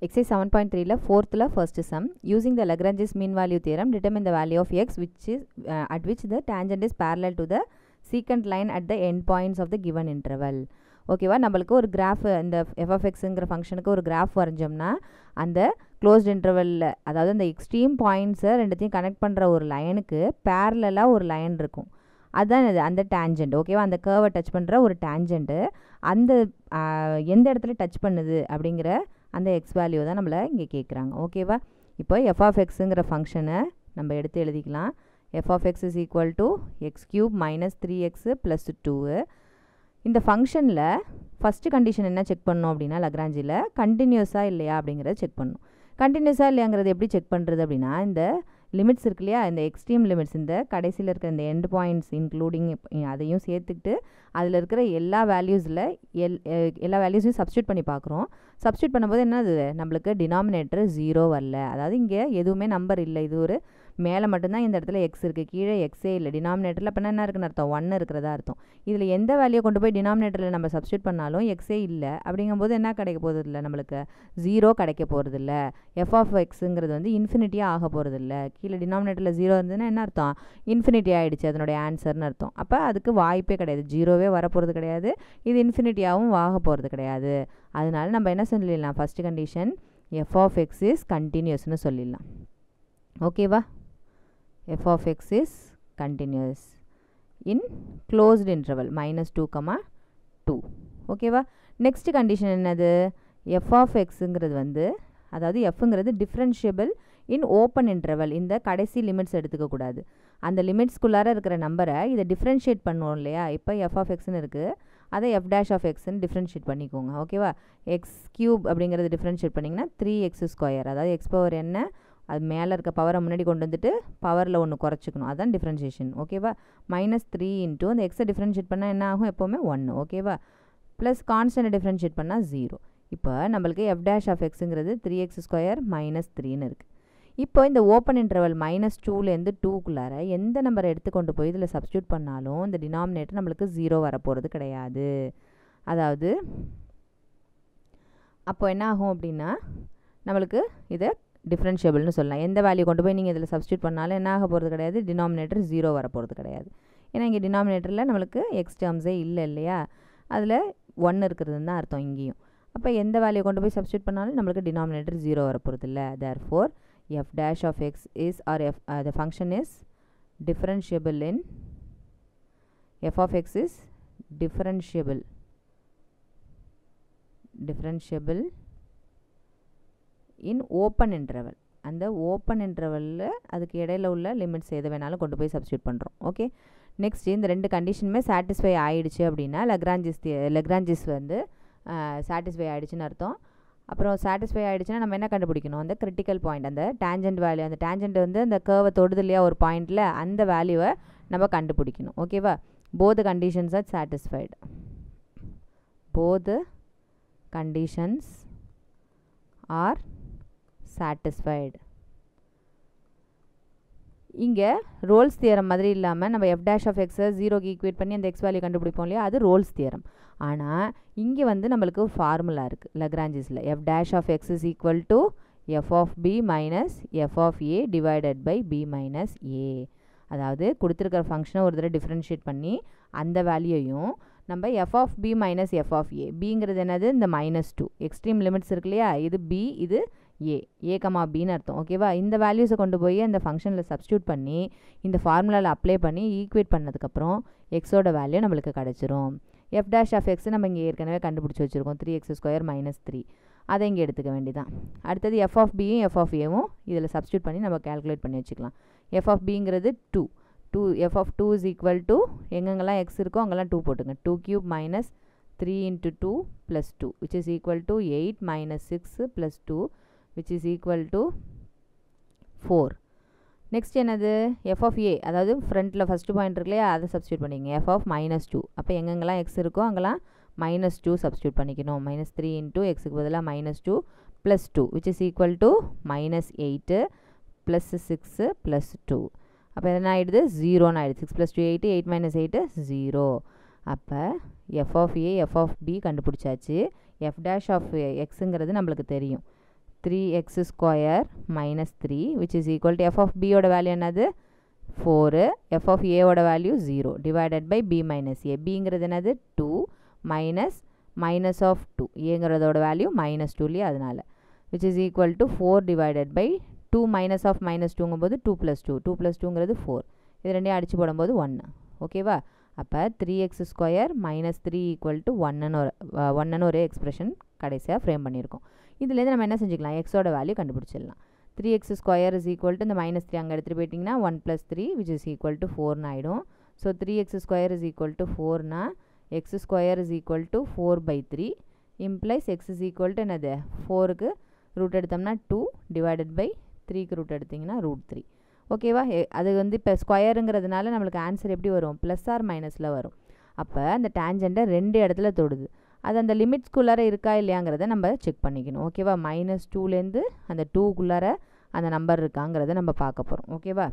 Exercise 7.3 fourth first sum. Using the Lagrange's mean value theorem, determine the value of x at which the tangent is parallel to the secant line at the end points of the given interval. ஓகேவா, நம்மளுக்கு ஒரு graph இந்த f(x)ங்கிற ஃபங்க்ஷனுக்கு ஒரு graph வரைஞ்சோம்னா அந்த closed இன்டர்வலில், அதாவது அந்த extreme பாயிண்ட்ஸை ரெண்டுத்தையும் கனெக்ட் பண்ணுற ஒரு லைனுக்கு பேரலாக ஒரு லைன் இருக்கும். அதுதான் இது அந்த டேஞ்சண்ட். ஓகேவா, அந்த கர்வை டச் பண்ணுற ஒரு டேஞ்சண்ட்டு அந்த எந்த இடத்துல டச் பண்ணுது அப்படிங்கிற அந்த எக்ஸ் வேல்யூ தான் நம்மளை இங்கே கேட்குறாங்க. ஓகேவா, இப்போ f(x)ங்கிற ஃபங்க்ஷனை நம்ம எடுத்து எழுதிக்கலாம். f(x) is equal to x³ minus 3x plus 2. இந்த ஃபங்க்ஷனில் ஃபஸ்ட்டு கண்டிஷன் என்ன செக் பண்ணணும் அப்படின்னா, லக்ராஞ்சியில் கண்டினியூஸாக இல்லையா அப்படிங்கிறத செக் பண்ணணும். கண்டினியூஸாக இல்லையாங்கிறது எப்படி செக் பண்ணுறது அப்படின்னா, இந்த லிமிட்ஸ் இருக்கு இல்லையா, இந்த எக்ஸ்ட்ரீம் லிமிட்ஸ், இந்த கடைசியில் இருக்கிற இந்த எண்ட் பாயிண்ட்ஸ் இன்க்ளூடிங் அதையும் சேர்த்துக்கிட்டு அதில் இருக்கிற எல்லா வேல்யூஸையும் சப்ஸ்டியூட் பண்ணி பார்க்குறோம். சப்ஸ்டியூட் பண்ணும்போது என்னது, நம்மளுக்கு டினாமினேட்டர் 0 வரல. அதாவது இங்கே எதுவுமே நம்பர் இல்லை, இது ஒரு மேலே மட்டும்தான் இந்த இடத்துல எக்ஸ் இருக்குது, கீழே எக்ஸே இல்லை. டினாமினேட்டரில் அப்போ என்ன இருக்குன்னு அர்த்தம், 1 இருக்கிறதா அர்த்தம். இதில் எந்த வேல்யூ கொண்டு போய் டினாமினேட்டரில் நம்ம சப்ஸ்டியூட் பண்ணாலும் எக்ஸே இல்லை. அப்படிங்கும்போது என்ன கிடைக்க போகிறது இல்லை, நம்மளுக்கு 0 கிடைக்க போகிறது இல்லை. f(x)ங்கிறது வந்து இன்ஃபினிட்டியாக ஆக போகிறது இல்லை. கீழே டினாமினேட்டரில் 0 இருந்ததுன்னா என்ன அர்த்தம், இன்ஃபினிட்டி ஆகிடுச்சு அதனுடைய ஆன்சர்னு அர்த்தம். அப்போ அதுக்கு வாய்ப்பே கிடையாது, 0வே வரப்போகிறது கிடையாது, இது இன்ஃபினிட்டியாகவும் ஆக போகிறது கிடையாது. அதனால நம்ம என்ன சொல்லிடலாம், ஃபஸ்ட்டு கண்டிஷன் f(x) is கண்டினியூஸ்னு சொல்லிடலாம். ஓகேவா, f(x) is continuous in closed interval -2, ஓகேவா. நெக்ஸ்ட் கண்டிஷன் என்னது, f(x)ங்கிறது வந்து, அதாவது fங்கிறது டிஃப்ரென்ஷியபிள் இன் ஓப்பன் இன்டர்வல். இந்த கடைசி லிமிட்ஸ் எடுத்துக்கக்கூடாது, அந்த லிமிட்ஸ்குள்ளார இருக்கிற நம்பரை இதை டிஃப்ரென்ஷியேட் பண்ணுவோம் இல்லையா. இப்போ f(x)ன்னு இருக்குது, அதை f'(x)ன்னு டிஃப்ரென்ஷியேட் பண்ணிக்கோங்க. ஓகேவா, x³ அப்படிங்கிறது டிஃப்ரென்ஷியேட் பண்ணிங்கன்னா 3x², அதாவது x பவர் என்ன, அது மேலே இருக்க பவரை முன்னாடி கொண்டு வந்துட்டு பவரில் ஒன்று குறைச்சிக்கணும், அதுதான் டிஃப்ரென்ஷியேஷன். ஓகேவா, -3 இன்ட்டு அந்த எக்ஸை டிஃப்ரென்ஷியேட் பண்ணால் என்ன ஆகும், எப்போவுமே 1. ஓகேவா, ப்ளஸ் கான்ஸ்டன்ட்டை டிஃப்ரென்ஷியேட் பண்ணால் 0. இப்போ நம்மளுக்கு f'(x)ங்கிறது 3x² -3ன்னு இருக்குது. இப்போ இந்த ஓப்பன் இன்டர்வல் -2லேருந்து 2க்குள்ளார எந்த நம்பரை எடுத்துக்கொண்டு போய் இதில் சப்ஸ்டியூட் பண்ணாலும் இந்த டினாமினேட்டர் நம்மளுக்கு 0 வரப்போகிறது கிடையாது. அதாவது அப்போ என்ன ஆகும் அப்படின்னா, நம்மளுக்கு இதை டிஃப்ரென்ஷியபிள்னு சொல்லலாம். எந்த வேல்யூ கொண்டு போய் நீங்கள் இதில் சப்ஸ்டியூட் பண்ணாலும் என்ன ஆக போகிறது கிடையாது, டினாமினேட்டர் 0 வரப்போகிறது கிடையாது. ஏன்னா இங்கே டினாமினேட்டரில் நம்மளுக்கு எக்ஸ் டேர்ம்ஸே இல்லை இல்லையா, அதில் 1 இருக்கிறதுன்னு தான் அர்த்தம் இங்கேயும். அப்போ எந்த வேல்யூ கொண்டு போய் சப்ஸ்டியூட் பண்ணாலும் நம்மளுக்கு டினாமினேட்டர் 0 வரப்போகிறது இல்லை. therefore f'(x) is, or the function is differentiable in, f(x) is differentiable in open interval. அந்த ஓப்பன் இன்டர்வலில் அதுக்கு இடையில உள்ள லிமிட்ஸ் எது வேணாலும் கொண்டு போய் சப்ஸ்டியூட் பண்ணுறோம். ஓகே, நெக்ஸ்ட் இந்த ரெண்டு கண்டிஷனுமே சாட்டிஸ்ஃபை ஆகிடுச்சு அப்படின்னா லக்ராஞ்சிஸ் வந்து சாட்டிஸ்ஃபை ஆகிடுச்சுன்னு அர்த்தம். அப்புறம் சாட்டிஸ்ஃபை ஆகிடுச்சுன்னா நம்ம என்ன கண்டுபிடிக்கணும், அந்த கிரிட்டிக்கல் பாயிண்ட், அந்த டேஞ்சண்ட் வேல்யூ, அந்த டேஞ்சண்ட் வந்து அந்த கர்வை தொடுது இல்லையா ஒரு பாயிண்டில், அந்த வேல்யூவை நம்ம கண்டுபிடிக்கணும். ஓகேவா, both the conditions are satisfied. Both conditions are satisfied. இங்கே ரோல்ஸ் தியரம் மாதிரி இல்லாமல் நம்ம f'(x)-ஐ 0க்கு ஈக்குவேட் பண்ணி அந்த எக்ஸ் வேல்யூ கண்டுபிடிப்போம் இல்லையா, அது ரோல்ஸ் தியரம். ஆனால் இங்கே வந்து நம்மளுக்கு ஃபார்முலா இருக்குது லக்ராஞ்சிஸில், f'(x) is equal to f(b minus f(a) divided by b minus a. அதாவது கொடுத்துருக்கிற ஃபங்க்ஷனை ஒரு தடவை டிஃப்ரென்ஷியேட் பண்ணி அந்த வேல்யூயும் நம்ம f(b minus f(a), பிங்கிறது என்னது, இந்த -2 எக்ஸ்ட்ரீம் லிமிட்ஸ் இருக்கு இல்லையா, இது b, இது a பின்னு அர்த்தம். ஓகேவா, இந்த வேல்யூஸை கொண்டு போய் அந்த ஃபங்க்ஷனில் சப்ஸ்டியூட் பண்ணி இந்த ஃபார்முலாவில் அப்ளை பண்ணி ஈக்குவேட் பண்ணதுக்கப்புறம் எக்ஸோட வேல்யூ நம்மளுக்கு கிடச்சிரும். f'(x) நம்ம இங்கே ஏற்கனவே கண்டுபிடிச்சி வச்சுருக்கோம், 3x² -3, அதை இங்கே எடுத்துக்க வேண்டியதான். அடுத்தது f(b)யும் f(a)வும் இதில் சப்ஸ்டியூட் பண்ணி நம்ம கேல்குலேட் பண்ணி வச்சுக்கலாம். f(b)ங்கிறது 2, f(2) is equal to, எங்கெங்கெல்லாம் x இருக்கோ அங்கெல்லாம் 2 போட்டுங்க, 2³ minus 3 into 2 plus 2 which is equal to 8 minus 6 plus 2 which is equal to 4. Next என்னது, f(a), அதாவது ஃப்ரண்ட்டில் ஃபஸ்ட்டு பாயிண்ட் இருக்கு இல்லையா, அதை சப்ஸ்டியூட் பண்ணிங்க, f(-2). அப்போ எங்கெங்கெல்லாம் x இருக்கோ அங்கெல்லாம் -2 சப்ஸ்டியூட் பண்ணிக்கணும். -3 into x-க்கு பதிலாக -2 plus 2 which is equal to -8 plus 6 plus 2. அப்போ என்ன ஆகிடுது, 0ன்னு ஆகிடுது. 6 plus 2 8, 8 minus 8 0. அப்போ f(a), f(b) கண்டுபிடிச்சாச்சு. f'(x)ங்கிறது நம்மளுக்கு தெரியும், 3x square minus 3 which is equal to f of b ஓட வேல்யூ என்னது 4 f of a ஓட value 0 divided by b minus a bங்கிறது என்னது 2 minus of 2 aங்கிறதோட வேல்யூ minus 2 இல்லையா அதனால which is equal to 4 divided by 2 minus of minus 2ங்கும்போது 2 plus 2 2 plus 2ங்கிறது 4 இது ரெண்டையும் அடிச்சு போடும்போது 1 ஓகேவா அப்போ 3x square minus 3 equal to 1ன்னு ஒரு எக்ஸ்பிரஷன் கடைசியாக ஃப்ரேம் பண்ணியிருக்கோம் இதுலேருந்து நம்ம என்ன செஞ்சுக்கலாம் எக்ஸோட வேல்யூ கண்டுபிடிச்சிடலாம் 3x square is equal to இந்த minus 3 அங்கே எடுத்துகிட்டு போயிட்டிங்கன்னா 1 plus 3 which is equal to 4 ஆகிடும் so 3x square is equal to 4னா x square is equal to 4 by 3 implies x is equal to என்னது 4க்கு ரூட் எடுத்தோம்னா 2 divided by 3க்கு ரூட் எடுத்திங்கன்னா √3 ஓகேவா அது வந்து இப்போ ஸ்கொயருங்கிறதுனால நம்மளுக்கு ஆன்சர் எப்படி வரும் ப்ளஸ் ஆர் மைனஸில் வரும் அப்போ அந்த டேஞ்சண்ட்டை ரெண்டு இடத்துல தொடுது அது அந்த லிமிட்ஸ்குள்ளார இருக்கா இல்லையாங்கிறத நம்ம செக் பண்ணிக்கணும் ஓகேவா -2லேருந்து அந்த 2க்குள்ளார அந்த நம்பர் இருக்காங்கிறத நம்ம பார்க்க போகிறோம் ஓகேவா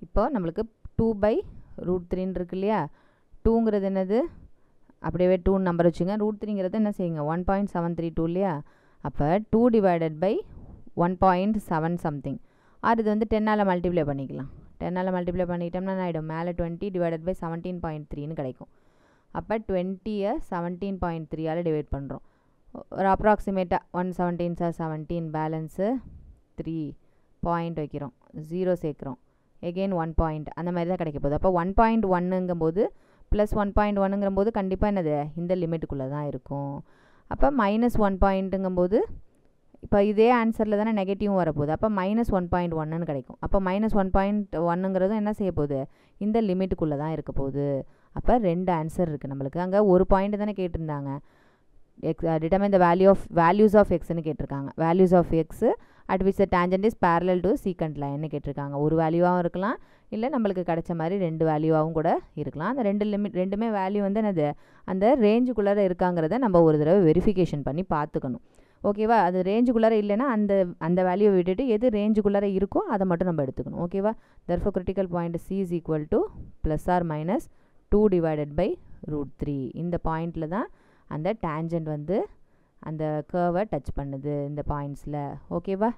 இப்போ நம்மளுக்கு 2/√3 இருக்கு இல்லையா 2ங்கிறது என்னது அப்படியே 2 நம்பர் வச்சுங்க √3ங்கிறது என்ன செய்யுங்க 1.732 இல்லையா அப்போ 2 divided by 1.7 something ஆர் இது வந்து 10ஆல் மல்டிப்ளை பண்ணிக்கலாம் 10ஆல் மல்டிப்ளை பண்ணிக்கிட்டோம்னா என்ன ஆகிடும் மேலே 20 divided by 17.3ன்னு கிடைக்கும் அப்போ 20யை 17.3ஆல் டிவைட் பண்ணுறோம் ஒரு அப்ராக்சிமேட்டாக 117 17 பேலன்ஸு 3 பாயிண்ட் வைக்கிறோம் 0 சேர்க்குறோம் எகெயின் 1 பாயிண்ட் அந்த மாதிரி தான் கிடைக்க போகுது அப்போ 1.1ங்கும்போது ப்ளஸ் 1.1ங்கும்போது கண்டிப்பாக என்னது இந்த லிமிட்டுக்குள்ளே தான் இருக்கும் அப்போ -1 பாயிண்ட்டுங்கும்போது இப்போ இதே ஆன்சரில் தானே நெகட்டிவும் வரப்போகுது அப்போ -1.1ன்னு கிடைக்கும் அப்போ -1.1ங்கிறதும் என்ன செய்ய போகுது இந்த லிமிட்டுக்குள்ளே தான் இருக்க போகுது அப்போ ரெண்டு ஆன்சர் இருக்குது நம்மளுக்கு அங்கே ஒரு பாயிண்ட் தானே கேட்டிருந்தாங்க டிட்டர்மைன் த வேல்யூஸ் ஆஃப் எக்ஸ்ன்னு கேட்டிருக்காங்க values of x at which the tangent is parallel to secant லைன்னு கேட்டிருக்காங்க ஒரு வேல்யூவாகவும் இருக்கலாம் இல்லை நம்மளுக்கு கிடைச்ச மாதிரி ரெண்டு வேல்யூவாகவும் கூட இருக்கலாம் அந்த ரெண்டுமே வேல்யூ வந்து என்னது அந்த ரேஞ்சுக்குள்ளார இருக்காங்கிறத நம்ம ஒரு தடவை வெரிஃபிகேஷன் பண்ணி பார்த்துக்கணும் ஓகேவா அது ரேஞ்சுக்குள்ளார இல்லைன்னா அந்த வேல்யூவை விட்டுட்டு எது ரேஞ்சுக்குள்ளார இருக்கோ அதை மட்டும் நம்ம எடுத்துக்கணும் ஓகேவா therefore critical point c is equal to plus or minus 2 divided by √3 இந்த பாயிண்டில் தான் அந்த டேஞ்சன்ட் வந்து அந்த கர்வை டச் பண்ணுது இந்த பாயிண்ட்ஸில் ஓகேவா